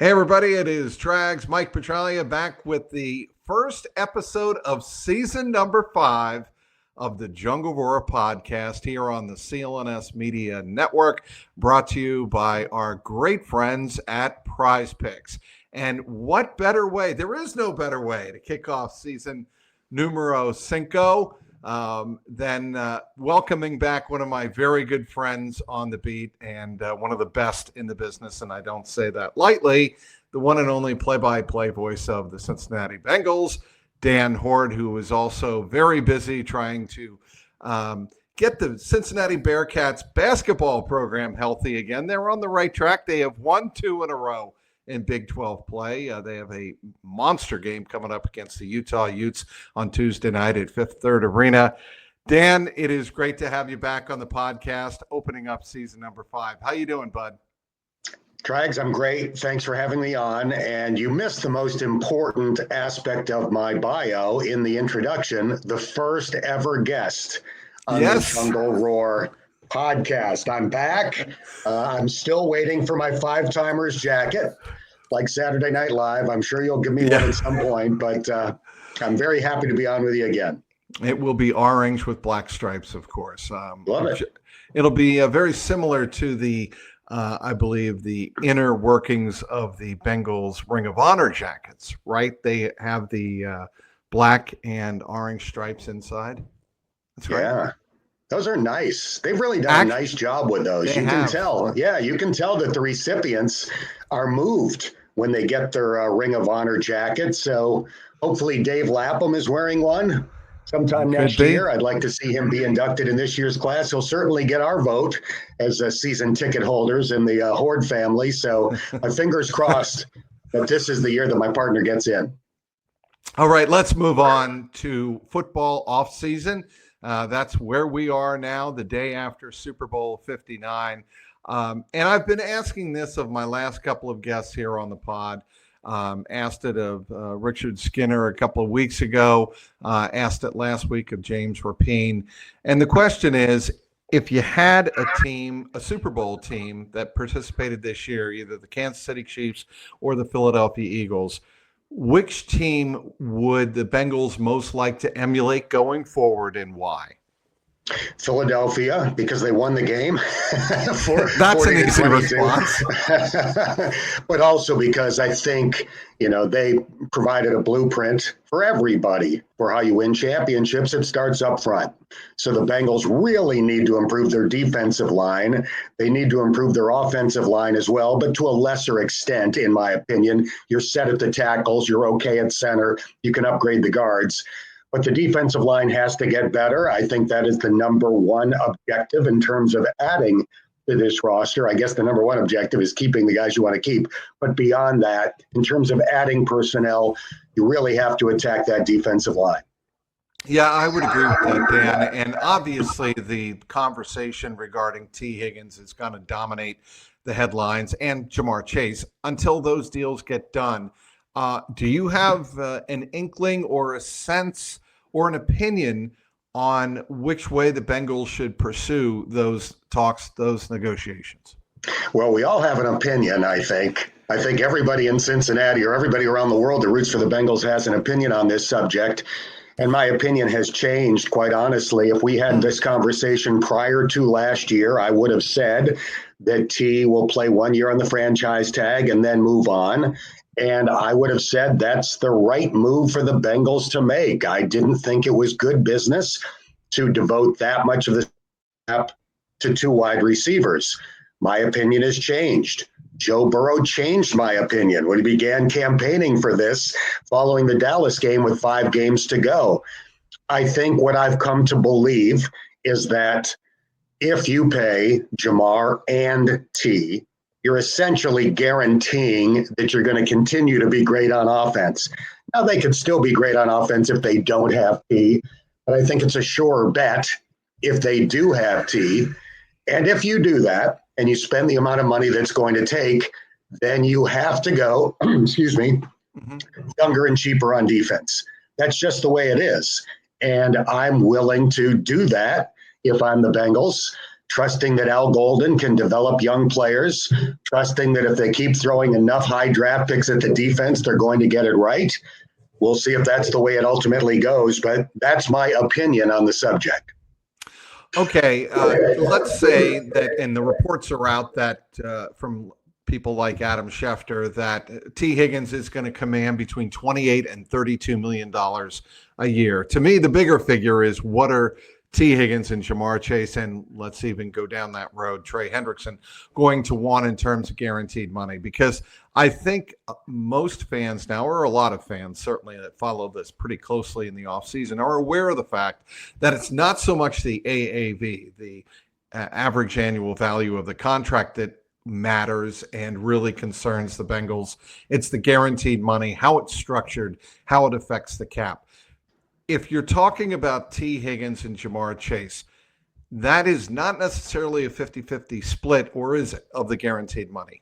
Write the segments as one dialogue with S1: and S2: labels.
S1: Hey everybody, it is Trags, Mike Petralia, back with the first episode of season number 5 of the Jungle Roar podcast here on the CLNS Media Network, brought to you by our great friends at Prize Picks. And what better way, there is no better way to kick off season numero 5 than welcoming back one of my very good friends on the beat and one of the best in the business, and I don't say that lightly, the one and only play-by-play voice of the Cincinnati Bengals, Dan Hoard, who is also very busy trying to get the Cincinnati Bearcats basketball program healthy again. They're on the right track. They have won 2 in a row in Big 12 play. They have a monster game coming up against the Utah Utes on Tuesday night at Fifth Third Arena. Dan, it is great to have you back on the podcast, opening up season number 5. How you doing, bud?
S2: Trags, I'm great. Thanks for having me on. And you missed the most important aspect of my bio in the introduction, the first ever guest on the Jungle Roar podcast. I'm back. I'm still waiting for my 5-timers jacket, like Saturday Night Live. I'm sure you'll give me one at some point, but I'm very happy to be on with you again.
S1: It will be orange with black stripes, of course.
S2: Love it.
S1: It'll be very similar to the I believe the inner workings of the Bengals Ring of Honor jackets, right? They have the black and orange stripes inside. That's right.
S2: Yeah, those are nice. They've really done a nice job with those. You can tell. Yeah, you can tell that the recipients are moved when they get their Ring of Honor jackets. So hopefully Dave Lapham is wearing one sometime next year. I'd like to see him be inducted in this year's class. He'll certainly get our vote as season ticket holders in the Hoard family. So my fingers crossed that this is the year that my partner gets in.
S1: All right, let's move on to football offseason. That's where we are now, the day after Super Bowl 59. And I've been asking this of my last couple of guests here on the pod. Asked it of Richard Skinner a couple of weeks ago, asked it last week of James Rapine. And the question is, if you had a team, a Super Bowl team that participated this year, either the Kansas City Chiefs or the Philadelphia Eagles, which team would the Bengals most like to emulate going forward and why?
S2: Philadelphia, because they won the game.
S1: That's an easy response.
S2: But also because I think, they provided a blueprint for everybody for how you win championships. It starts up front. So the Bengals really need to improve their defensive line. They need to improve their offensive line as well, but to a lesser extent, in my opinion. You're set at the tackles. You're okay at center. You can upgrade the guards. But the defensive line has to get better. I think that is the number one objective in terms of adding to this roster. I guess the number one objective is keeping the guys you want to keep. But beyond that, in terms of adding personnel, you really have to attack that defensive line.
S1: Yeah, I would agree with that, Dan. And obviously the conversation regarding Tee Higgins is going to dominate the headlines, and Jamar Chase until those deals get done. Do you have an inkling or a sense or an opinion on which way the Bengals should pursue those talks, those negotiations?
S2: Well, we all have an opinion, I think. I think everybody in Cincinnati or everybody around the world that roots for the Bengals has an opinion on this subject. And my opinion has changed, quite honestly. If we had this conversation prior to last year, I would have said that T will play 1 year on the franchise tag and then move on. And I would have said that's the right move for the Bengals to make. I didn't think it was good business to devote that much of the snap to 2 wide receivers. My opinion has changed. Joe Burrow changed my opinion when he began campaigning for this following the Dallas game with 5 games to go. I think what I've come to believe is that if you pay Jamar and T, you're essentially guaranteeing that you're going to continue to be great on offense. Now, they could still be great on offense if they don't have T, but I think it's a sure bet if they do have T. And if you do that and you spend the amount of money that's going to take, then you have to go, younger and cheaper on defense. That's just the way it is. And I'm willing to do that if I'm the Bengals, trusting that Al Golden can develop young players, trusting that if they keep throwing enough high draft picks at the defense, they're going to get it right. We'll see if that's the way it ultimately goes, but that's my opinion on the subject.
S1: Okay, let's say that, and the reports are out that from people like Adam Schefter that Tee Higgins is going to command between $28 and $32 million a year. To me, the bigger figure is what are Tee Higgins and Jamar Chase, and let's even go down that road, Trey Hendrickson, going to want in terms of guaranteed money? Because I think most fans now, or a lot of fans certainly that follow this pretty closely in the offseason, are aware of the fact that it's not so much the AAV, the average annual value of the contract, that matters and really concerns the Bengals. It's the guaranteed money, how it's structured, how it affects the cap. If you're talking about Tee Higgins and Jamar Chase, that is not necessarily a 50-50 split, or is it, of the guaranteed money?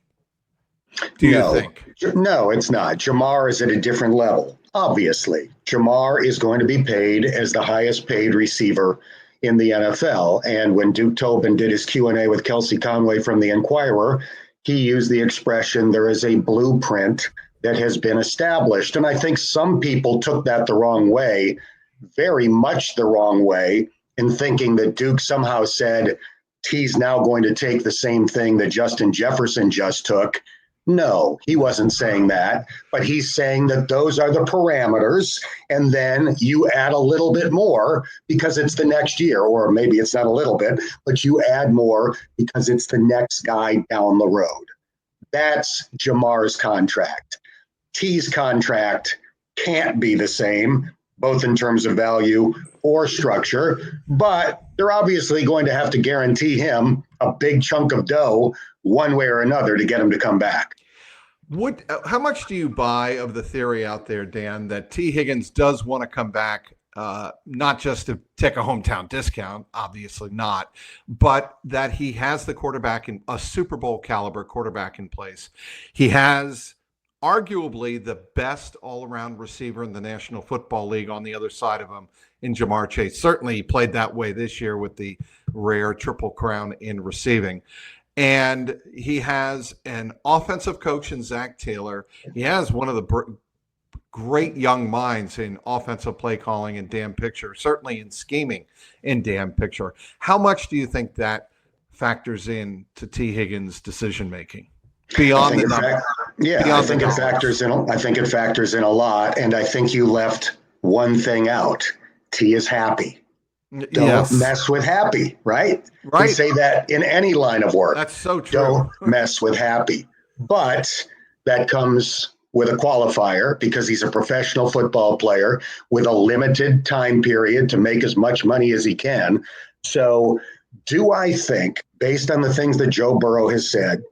S1: Do you think?
S2: No, it's not. Jamar is at a different level. Obviously, Jamar is going to be paid as the highest paid receiver in the NFL. And when Duke Tobin did his Q&A with Kelsey Conway from the Inquirer, he used the expression, there is a blueprint that has been established. And I think some people took that the wrong way, very much the wrong way, in thinking that Duke somehow said T's now going to take the same thing that Justin Jefferson just took. No, he wasn't saying that, but he's saying that those are the parameters, and then you add a little bit more because it's the next year, or maybe it's not a little bit, but you add more because it's the next guy down the road. That's Jamar's contract. T's contract can't be the same, both in terms of value or structure, but they're obviously going to have to guarantee him a big chunk of dough one way or another to get him to come back.
S1: How much do you buy of the theory out there, Dan, that Tee Higgins does want to come back, not just to take a hometown discount, obviously not, but that he has the quarterback, in a Super Bowl caliber quarterback in place? He has arguably the best all-around receiver in the National Football League on the other side of him in Jamar Chase. Certainly he played that way this year with the rare Triple Crown in receiving. And he has an offensive coach in Zach Taylor. He has one of the great young minds in offensive play calling in Dan Picture, certainly in scheming in Dan Picture. How much do you think that factors in to Tee Higgins' decision-making? Beyond the number.
S2: I think it factors in. I think it factors in a lot, and I think you left one thing out. T is happy. Don't mess with happy, right?
S1: Right.
S2: We say that in any line of work.
S1: That's so true.
S2: Don't mess with happy. But that comes with a qualifier because he's a professional football player with a limited time period to make as much money as he can. So do I think, based on the things that Joe Burrow has said,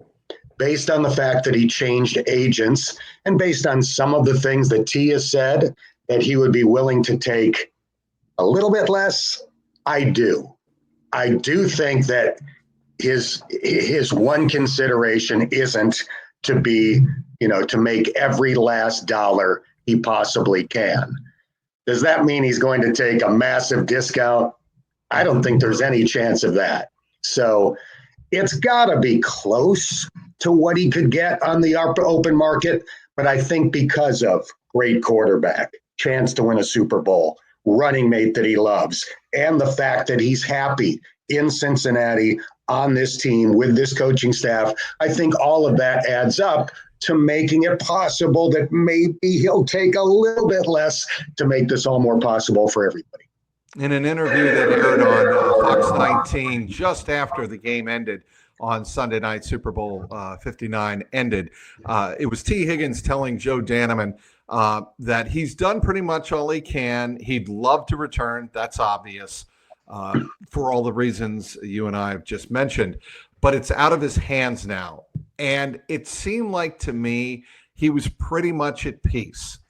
S2: based on the fact that he changed agents, and based on some of the things that T has said, that he would be willing to take a little bit less? I do. I do think that his one consideration isn't to be, to make every last dollar he possibly can. Does that mean he's going to take a massive discount? I don't think there's any chance of that. So it's got to be close to what he could get on the open market. But I think because of great quarterback, chance to win a Super Bowl, running mate that he loves, and the fact that he's happy in Cincinnati on this team with this coaching staff, I think all of that adds up to making it possible that maybe he'll take a little bit less to make this all more possible for everybody.
S1: In an interview that aired on Fox 19 just after the game ended on Sunday night, Super Bowl 59 ended, it was Tee Higgins telling Joe Danneman that he's done pretty much all he can. He'd love to return. That's obvious for all the reasons you and I have just mentioned. But it's out of his hands now. And it seemed like to me he was pretty much at peace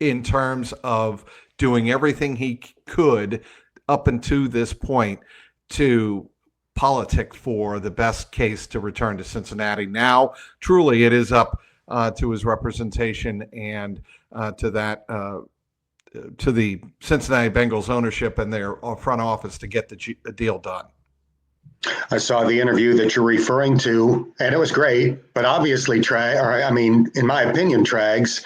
S1: in terms of doing everything he could up until this point to politic for the best case to return to Cincinnati. Now, truly, it is up to his representation and to the Cincinnati Bengals ownership and their front office to get the deal done.
S2: I saw the interview that you're referring to, and it was great. But obviously, in my opinion, Trags,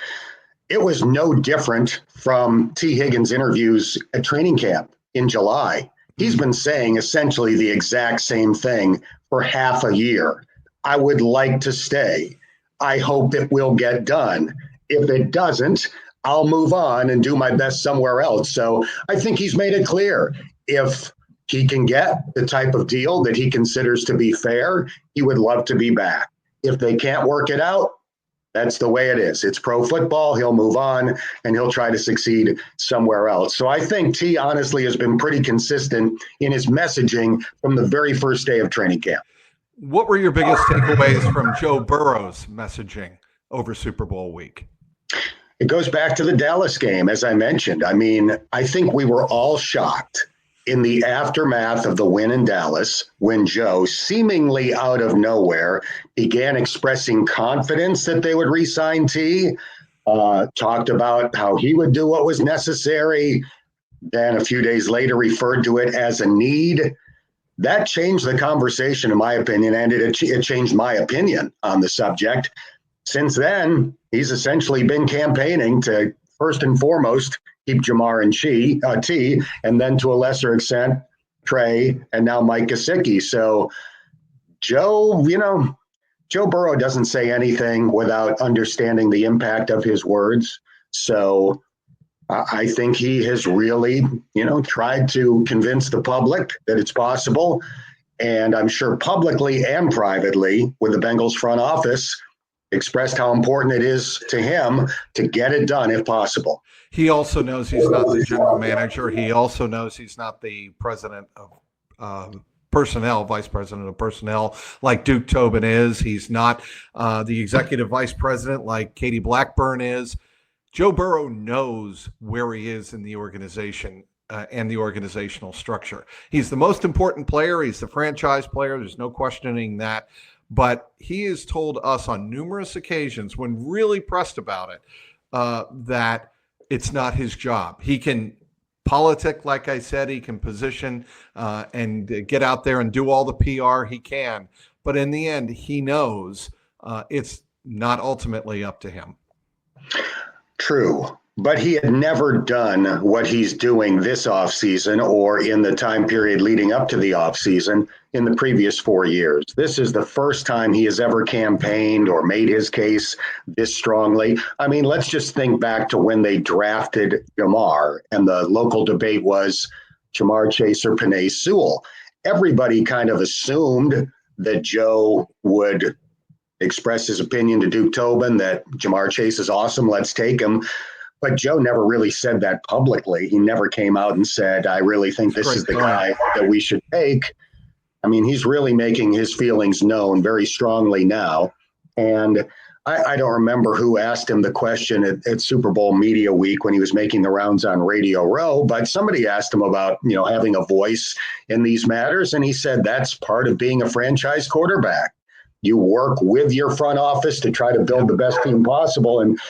S2: it was no different from Tee Higgins' interviews at training camp in July. He's been saying essentially the exact same thing for half a year. I would like to stay. I hope it will get done. If it doesn't, I'll move on and do my best somewhere else. So I think he's made it clear. If he can get the type of deal that he considers to be fair, he would love to be back. If they can't work it out, that's the way it is. It's pro football. He'll move on and he'll try to succeed somewhere else. So I think T honestly has been pretty consistent in his messaging from the very first day of training camp.
S1: What were your biggest takeaways from Joe Burrow's messaging over Super Bowl week?
S2: It goes back to the Dallas game, as I mentioned. I mean, I think we were all shocked in the aftermath of the win in Dallas when Joe, seemingly out of nowhere, began expressing confidence that they would re-sign T, talked about how he would do what was necessary, then a few days later referred to it as a need. That changed the conversation, in my opinion, and it changed my opinion on the subject. Since then, he's essentially been campaigning to, first and foremost, keep Jamar and T, and then to a lesser extent, Trey, and now Mike Gesicki. So Joe Burrow doesn't say anything without understanding the impact of his words. So I think he has really, tried to convince the public that it's possible. And I'm sure publicly and privately with the Bengals front office expressed how important it is to him to get it done if possible.
S1: He also knows he's not the general manager. He also knows he's not the president of personnel, vice president of personnel like Duke Tobin is. He's not the executive vice president like Katie Blackburn is. Joe Burrow knows where he is in the organization and the organizational structure. He's the most important player. He's the franchise player. There's no questioning that. But he has told us on numerous occasions, when really pressed about it, that it's not his job. He can politic, like I said, he can position and get out there and do all the PR he can. But in the end, he knows it's not ultimately up to him.
S2: True. But he had never done what he's doing this offseason or in the time period leading up to the offseason in the previous 4 years. This is the first time he has ever campaigned or made his case this strongly. I mean, let's just think back to when they drafted Jamar and the local debate was Jamar Chase or Penei Sewell. Everybody kind of assumed that Joe would express his opinion to Duke Tobin that Jamar Chase is awesome, let's take him. But Joe never really said that publicly. He never came out and said, I really think this is the guy that we should take. I mean, he's really making his feelings known very strongly now. And I don't remember who asked him the question at Super Bowl Media Week when he was making the rounds on Radio Row, but somebody asked him about, having a voice in these matters. And he said, that's part of being a franchise quarterback. You work with your front office to try to build the best team possible. And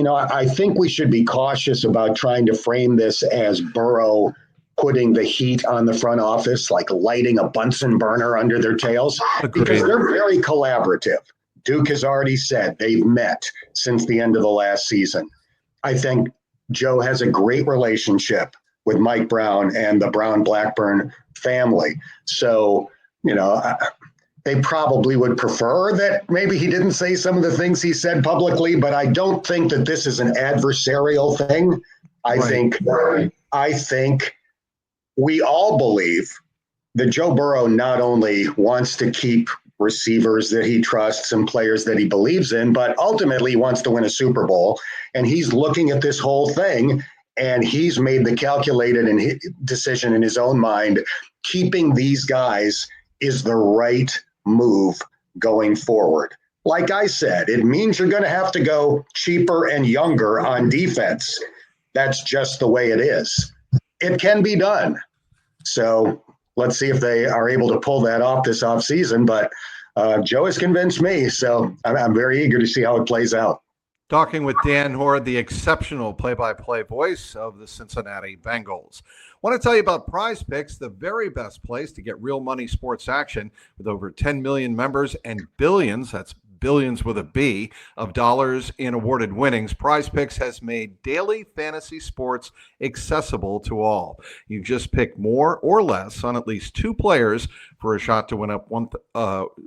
S2: I think we should be cautious about trying to frame this as Burrow putting the heat on the front office, like lighting a Bunsen burner under their tails, because they're very collaborative. Duke has already said they've met since the end of the last season. I think Joe has a great relationship with Mike Brown and the Brown-Blackburn family. So, they probably would prefer that maybe he didn't say some of the things he said publicly, but I don't think that this is an adversarial thing. I think we all believe that Joe Burrow not only wants to keep receivers that he trusts and players that he believes in, but ultimately wants to win a Super Bowl. And he's looking at this whole thing and he's made the calculated decision in his own mind. Keeping these guys is the right move going forward. Like I said, it means you're going to have to go cheaper and younger on defense. That's just the way it is. It can be done. So let's see if they are able to pull that off this offseason. But Joe has convinced me, so I'm very eager to see how it plays out.
S1: Talking with Dan Hoard, the exceptional play-by-play voice of the Cincinnati Bengals. Want to tell you about Prize Picks, the very best place to get real money sports action with over 10 million members and billions, that's billions with a B, of dollars in awarded winnings. Prize Picks has made daily fantasy sports accessible to all. You just pick more or less on at least two players for a shot to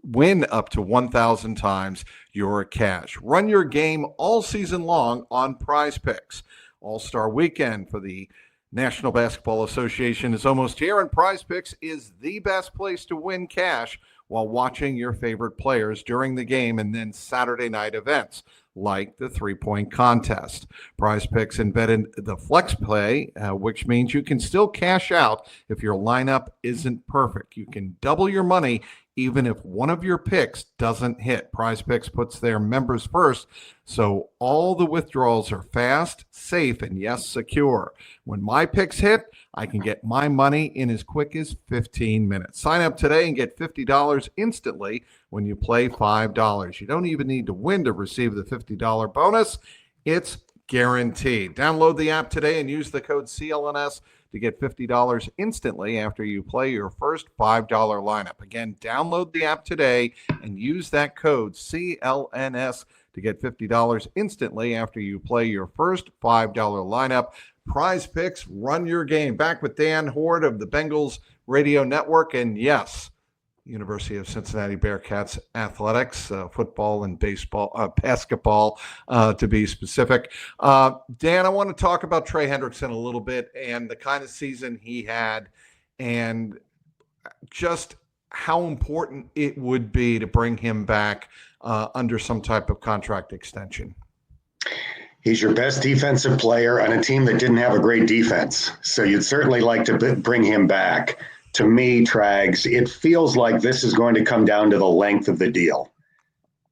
S1: win up to 1,000 times your cash. Run your game all season long on Prize Picks. All-Star Weekend for the National Basketball Association is almost here, and Prize Picks is the best place to win cash while watching your favorite players during the game and then Saturday night events like the three-point contest. Prize Picks embedded the flex play, which means you can still cash out if your lineup isn't perfect. You can double your money even if one of your picks doesn't hit. Prize Picks puts their members first, so all the withdrawals are fast, safe, and yes, secure. When my picks hit, I can get my money in as quick as 15 minutes. Sign up today and get $50 instantly when you play $5. You don't even need to win to receive the $50 bonus. It's guaranteed. Download the app today and use the code CLNS to get $50 instantly after you play your first $5 lineup. Again, download the app today and use that code CLNS to get $50 instantly after you play your first $5 lineup. Prize Picks, run your game. Back with Dan Hoard of the Bengals Radio Network. And yes, University of Cincinnati Bearcats athletics, football and baseball, basketball, to be specific. Dan, I want to talk about Trey Hendrickson a little bit and the kind of season he had and just how important it would be to bring him back under some type of contract extension.
S2: He's your best defensive player on a team that didn't have a great defense. So you'd certainly like to bring him back. To me, Trags, it feels like this is going to come down to the length of the deal.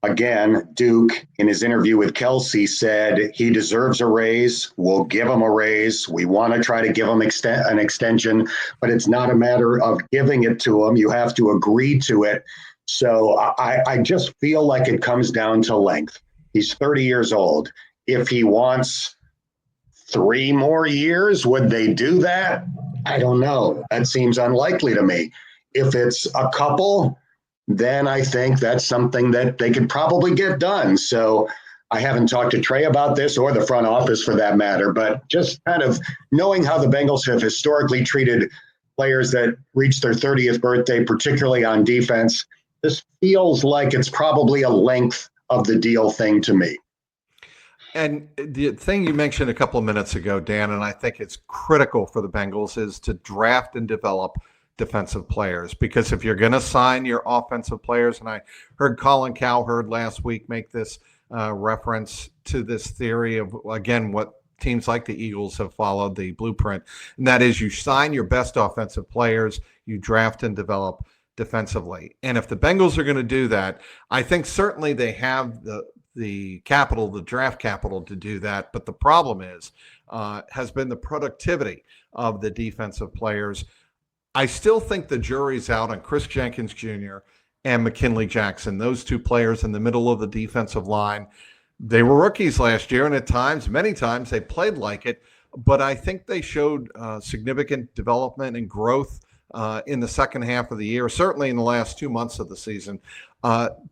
S2: Again, Duke, in his interview with Kelsey, said he deserves a raise. We'll give him a raise. We want to try to give him an extension, but it's not a matter of giving it to him. You have to agree to it. So I just feel like it comes down to length. He's 30 years old. If he wants 3 more years, would they do that? I don't know. That seems unlikely to me. If it's a couple, then I think that's something that they could probably get done. So I haven't talked to Trey about this or the front office for that matter, but just kind of knowing how the Bengals have historically treated players that reach their 30th birthday, particularly on defense, this feels like it's probably a length of the deal thing to me.
S1: And the thing you mentioned a couple of minutes ago, Dan, and I think it's critical for the Bengals, is to draft and develop defensive players. Because if you're going to sign your offensive players, and I heard Colin Cowherd last week make this reference to this theory of, again, what teams like the Eagles have followed, the blueprint, and that is you sign your best offensive players, you draft and develop defensively. And if the Bengals are going to do that, I think certainly they have the capital, the draft capital to do that. But the problem has been the productivity of the defensive players. I still think the jury's out on Chris Jenkins Jr. and McKinley Jackson, those two players in the middle of the defensive line. They were rookies last year, and at times, many times, they played like it. But I think they showed significant development and growth in the second half of the year, certainly in the last 2 months of the season,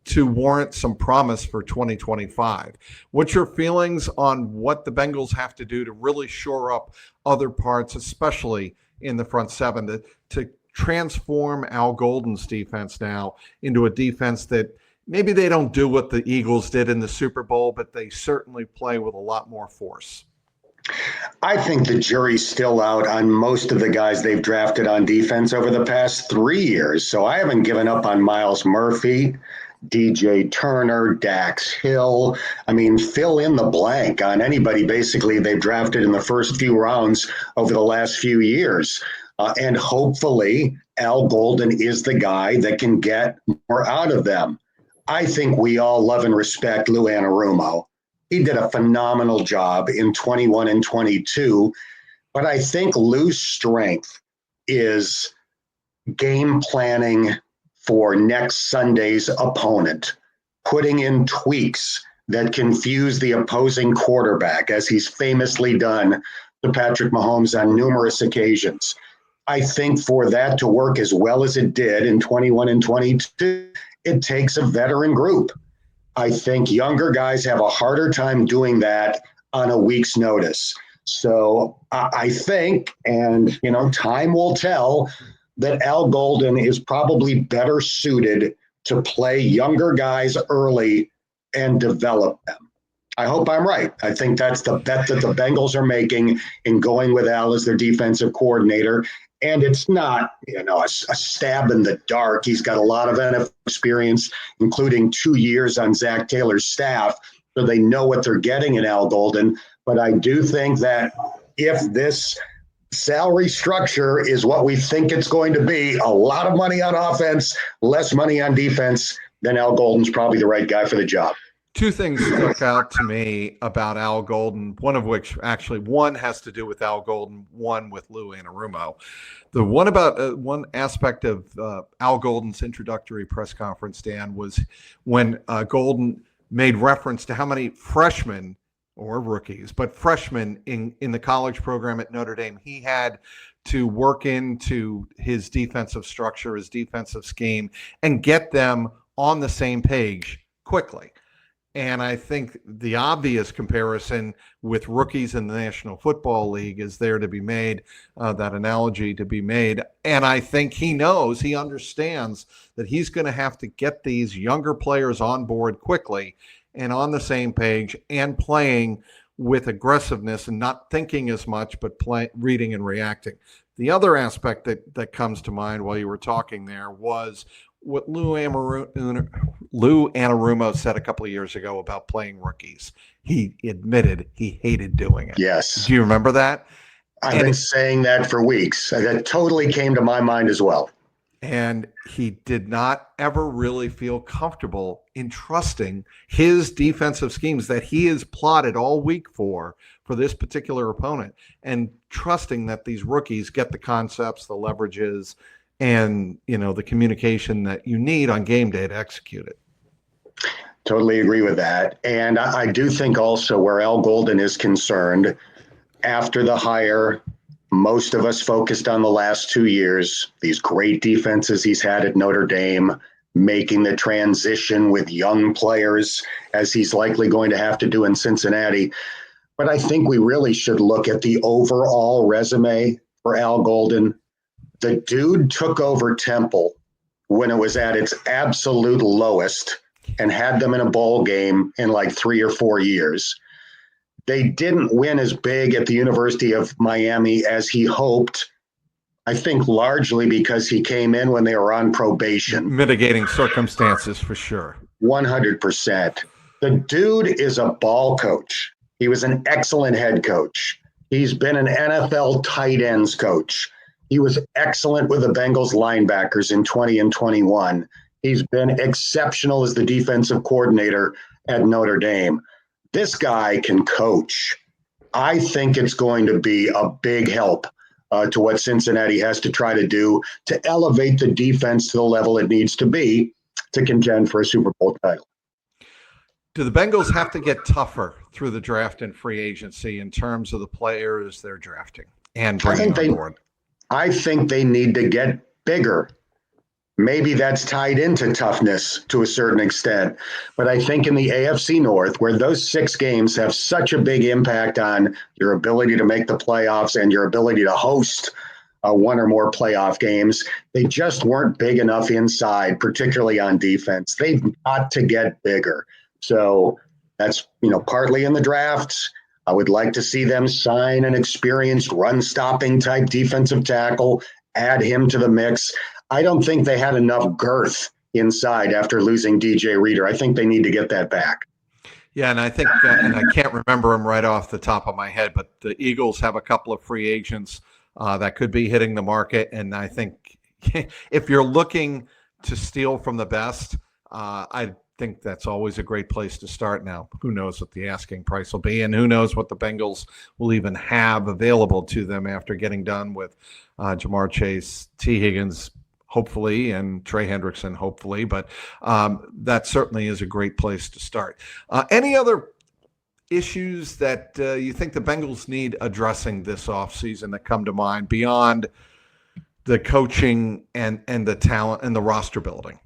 S1: to warrant some promise for 2025. What's your feelings on what the Bengals have to do to really shore up other parts, especially in the front seven, to transform Al Golden's defense now into a defense that maybe they don't do what the Eagles did in the Super Bowl, but they certainly play with a lot more force?
S2: I think the jury's still out on most of the guys they've drafted on defense over the past 3 years. So I haven't given up on Myles Murphy, DJ Turner, Dax Hill. I mean, fill in the blank on anybody basically they've drafted in the first few rounds over the last few years. And hopefully Al Golden is the guy that can get more out of them. I think we all love and respect Lou Anarumo. He did a phenomenal job in 21 and 22, but I think Lou's strength is game planning for next Sunday's opponent, putting in tweaks that confuse the opposing quarterback, as he's famously done to Patrick Mahomes on numerous occasions. I think for that to work as well as it did in 21 and 22, it takes a veteran group. I think younger guys have a harder time doing that on a week's notice. So I think, and time will tell, that Al Golden is probably better suited to play younger guys early and develop them. I hope I'm right. I think that's the bet that the Bengals are making in going with Al as their defensive coordinator. And it's not, a stab in the dark. He's got a lot of NFL experience, including 2 years on Zach Taylor's staff, so they know what they're getting in Al Golden. But I do think that if this salary structure is what we think it's going to be, a lot of money on offense, less money on defense, then Al Golden's probably the right guy for the job.
S1: Two things stuck out to me about Al Golden, one of which actually one has to do with Al Golden, one with Lou Anarumo. The one about one aspect of Al Golden's introductory press conference, Dan, was when Golden made reference to how many freshmen or rookies, but freshmen in the college program at Notre Dame he had to work into his defensive structure, his defensive scheme, and get them on the same page quickly. And I think the obvious comparison with rookies in the National Football League is there to be made, that analogy to be made. And I think he understands that he's going to have to get these younger players on board quickly and on the same page and playing with aggressiveness and not thinking as much, but reading and reacting. The other aspect that comes to mind while you were talking there was what Lou Anarumo said a couple of years ago about playing rookies. He admitted he hated doing it.
S2: Yes.
S1: Do you remember that?
S2: I've been saying that for weeks. That totally came to my mind as well.
S1: And he did not ever really feel comfortable in trusting his defensive schemes that he has plotted all week for this particular opponent, and trusting that these rookies get the concepts, the leverages, and the communication that you need on game day to execute it.
S2: Totally agree with that. And I do think also where Al Golden is concerned, after the hire, most of us focused on the last 2 years, these great defenses he's had at Notre Dame, making the transition with young players, as he's likely going to have to do in Cincinnati. But I think we really should look at the overall resume for Al Golden. The dude took over Temple when it was at its absolute lowest and had them in a bowl game in like 3 or 4 years. They didn't win as big at the University of Miami as he hoped, I think largely because he came in when they were on probation.
S1: Mitigating circumstances for sure.
S2: 100%. The dude is a ball coach. He was an excellent head coach. He's been an NFL tight ends coach. He was excellent with the Bengals linebackers in 20 and 21. He's been exceptional as the defensive coordinator at Notre Dame. This guy can coach. I think it's going to be a big help to what Cincinnati has to try to do to elevate the defense to the level it needs to be to contend for a Super Bowl title.
S1: Do the Bengals have to get tougher through the draft and free agency in terms of the players they're drafting and bringing on board?
S2: I think they need to get bigger. Maybe that's tied into toughness to a certain extent. But I think in the AFC North, where those 6 games have such a big impact on your ability to make the playoffs and your ability to host one or more playoff games, they just weren't big enough inside, particularly on defense. They've got to get bigger. So that's, partly in the drafts. I would like to see them sign an experienced run-stopping type defensive tackle, add him to the mix. I don't think they had enough girth inside after losing DJ Reader. I think they need to get that back.
S1: Yeah, and I think, and I can't remember them right off the top of my head, but the Eagles have a couple of free agents that could be hitting the market. And I think if you're looking to steal from the best, I think that's always a great place to start. Now, who knows what the asking price will be, and who knows what the Bengals will even have available to them after getting done with Jamar Chase, Tee Higgins, hopefully, and Trey Hendrickson, hopefully. But that certainly is a great place to start. Any other issues that you think the Bengals need addressing this offseason that come to mind beyond the coaching and the talent and the roster building?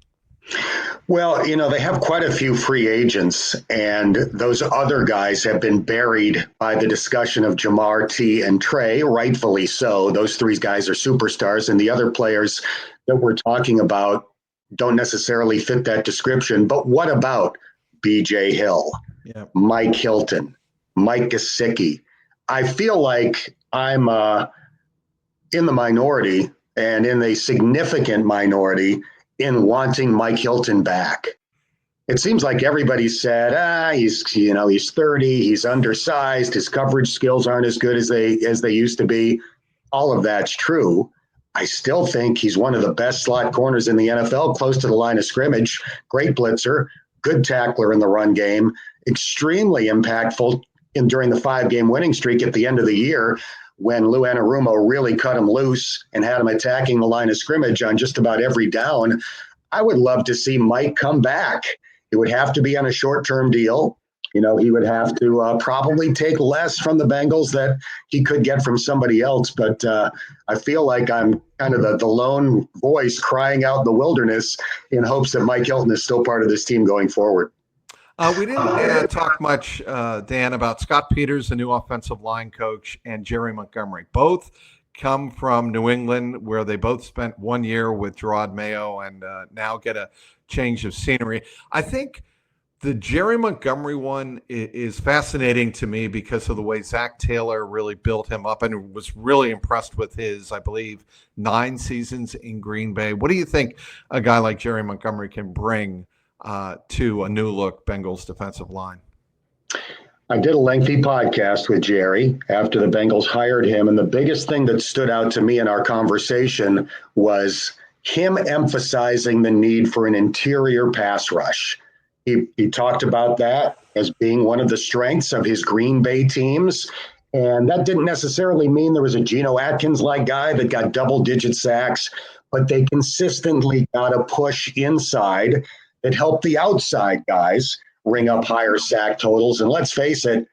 S2: Well, they have quite a few free agents, and those other guys have been buried by the discussion of Jamar, T, and Trey, rightfully so. Those three guys are superstars, and the other players that we're talking about don't necessarily fit that description. But what about B.J. Hill, Mike Hilton, Mike Gesicki? I feel like I'm in the minority and in a significant minority in wanting Mike Hilton back. It seems like everybody said, he's 30, he's undersized, his coverage skills aren't as good as they used to be. All of that's true. I still think he's one of the best slot corners in the NFL, close to the line of scrimmage, great blitzer, good tackler in the run game, extremely impactful during the 5-game winning streak at the end of the year, when Lou Anarumo really cut him loose and had him attacking the line of scrimmage on just about every down. I would love to see Mike come back. It would have to be on a short-term deal. He would have to probably take less from the Bengals that he could get from somebody else. But I feel like I'm kind of the lone voice crying out in the wilderness in hopes that Mike Hilton is still part of this team going forward.
S1: We didn't talk much, Dan, about Scott Peters, the new offensive line coach, and Jerry Montgomery. Both come from New England, where they both spent 1 year with Gerard Mayo and now get a change of scenery. I think the Jerry Montgomery one is fascinating to me because of the way Zach Taylor really built him up and was really impressed with his, I believe, 9 seasons in Green Bay. What do you think a guy like Jerry Montgomery can bring to a new look Bengals defensive line?
S2: I did a lengthy podcast with Jerry after the Bengals hired him, and the biggest thing that stood out to me in our conversation was him emphasizing the need for an interior pass rush. He talked about that as being one of the strengths of his Green Bay teams, and that didn't necessarily mean there was a Geno Atkins-like guy that got double-digit sacks, but they consistently got a push inside that helped the outside guys ring up higher sack totals. And let's face it,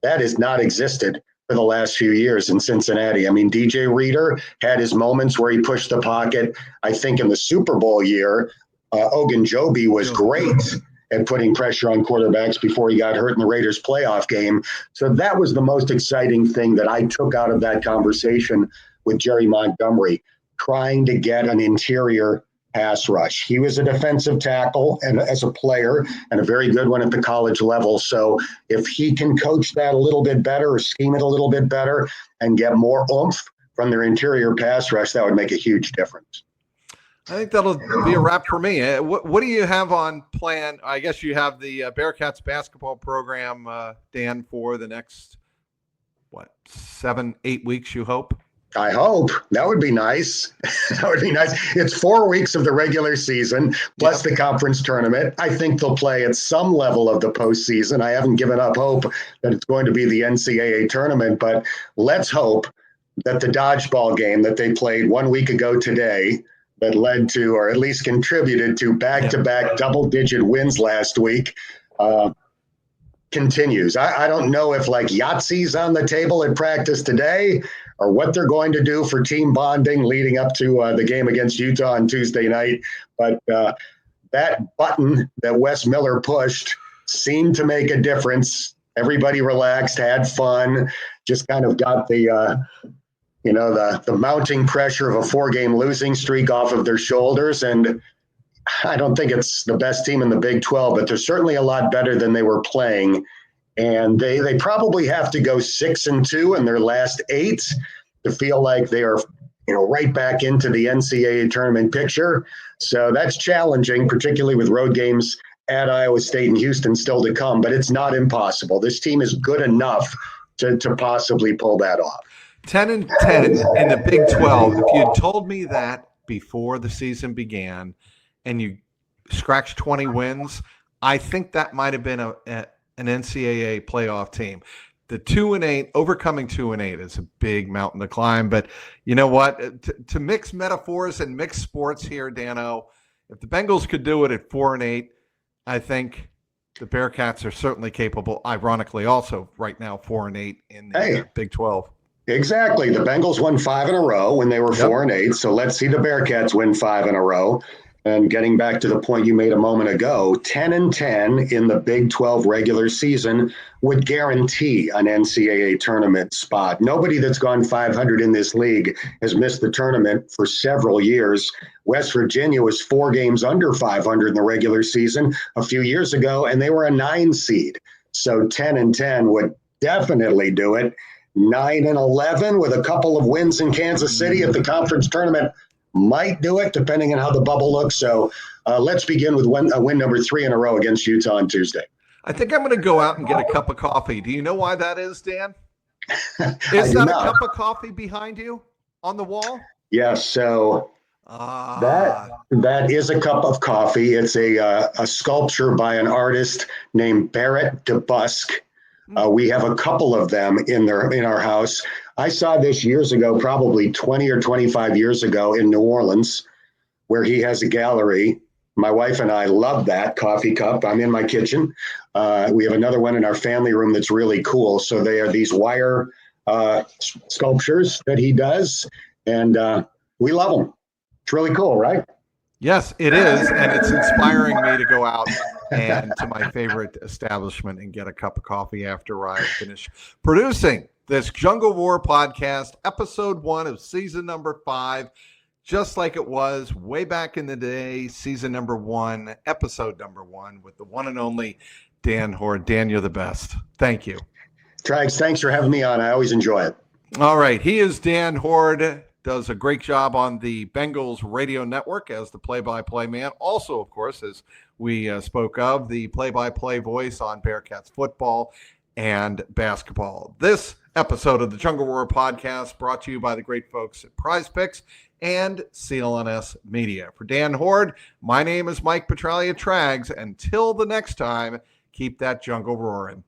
S2: that has not existed for the last few years in Cincinnati. I mean, DJ Reader had his moments where he pushed the pocket. I think in the Super Bowl year, Ogunjobi was great at putting pressure on quarterbacks before he got hurt in the Raiders playoff game. So that was the most exciting thing that I took out of that conversation with Jerry Montgomery, trying to get an interior pass rush. He was a defensive tackle and as a player and a very good one at the college level. So if he can coach that a little bit better or scheme it a little bit better and get more oomph from their interior pass rush, that would make a huge difference.
S1: I think that'll be a wrap for me. What do you have on plan? I guess you have the Bearcats basketball program, Dan, for the next, 7-8 weeks, you hope?
S2: I hope. That would be nice. That would be nice. It's 4 weeks of the regular season plus the conference tournament. I think they'll play at some level of the postseason. I haven't given up hope that it's going to be the NCAA tournament, but let's hope that the dodgeball game that they played 1 week ago today that led to, or at least contributed to, back-to-back double-digit wins last week continues. I don't know if like Yahtzee's on the table at practice today or what they're going to do for team bonding leading up to the game against Utah on Tuesday night. But that button that Wes Miller pushed seemed to make a difference. Everybody relaxed, had fun, just kind of got the mounting pressure of a 4-game losing streak off of their shoulders. And I don't think it's the best team in the Big 12, but they're certainly a lot better than they were playing. And they probably have to go 6-2 in their last 8 to feel like they are, right back into the NCAA tournament picture. So that's challenging, particularly with road games at Iowa State and Houston still to come, but it's not impossible. This team is good enough to possibly pull that off.
S1: 10-10 in the Big 12. If you had told me that before the season began and you scratched 20 wins, I think that might have been an NCAA playoff team. the 2-8, overcoming 2-8 is a big mountain to climb. But you know what? To mix metaphors and mix sports here, Dano, if the Bengals could do it at 4-8, I think the Bearcats are certainly capable. Ironically, also right now 4-8 in the Big 12.
S2: Exactly. The Bengals won 5 in a row when they were 4-8. So let's see the Bearcats win 5 in a row. And getting back to the point you made a moment ago, 10-10 in the Big 12 regular season would guarantee an NCAA tournament spot. Nobody that's gone 500 in this league has missed the tournament for several years. West Virginia was 4 games under 500 in the regular season a few years ago, and they were a 9 seed. So 10-10 would definitely do it. 9-11 with a couple of wins in Kansas City at the conference tournament might do it, depending on how the bubble looks. So let's begin with win number 3 in a row against Utah on Tuesday.
S1: I think I'm going to go out and get a cup of coffee. Do you know why that is, Dan? Is that a cup of coffee behind you on the wall?
S2: Yes. So that is a cup of coffee. It's a sculpture by an artist named Barrett DeBusk. We have a couple of them in our house. I saw this years ago, probably 20 or 25 years ago in New Orleans, where he has a gallery. My wife and I love that coffee cup. I'm in my kitchen. We have another one in our family room that's really cool. So they are these wire sculptures that he does, and we love them. It's really cool, right?
S1: Yes, it is, and it's inspiring me to go out and to my favorite establishment and get a cup of coffee after I finish producing this Jungle War podcast, episode 1 of season number 5, just like it was way back in the day, season number 1, episode number 1, with the one and only Dan Hoard. Dan, you're the best. Thank you.
S2: Trags, thanks for having me on. I always enjoy it.
S1: All right, he is Dan Hoard. Does a great job on the Bengals radio network as the play-by-play man. Also, of course, as we spoke of, the play-by-play voice on Bearcats football and basketball. This episode of the Jungle Roar podcast brought to you by the great folks at Prize Picks and CLNS Media. For Dan Hoard, my name is Mike Petralia Trags. Until the next time, keep that jungle roaring.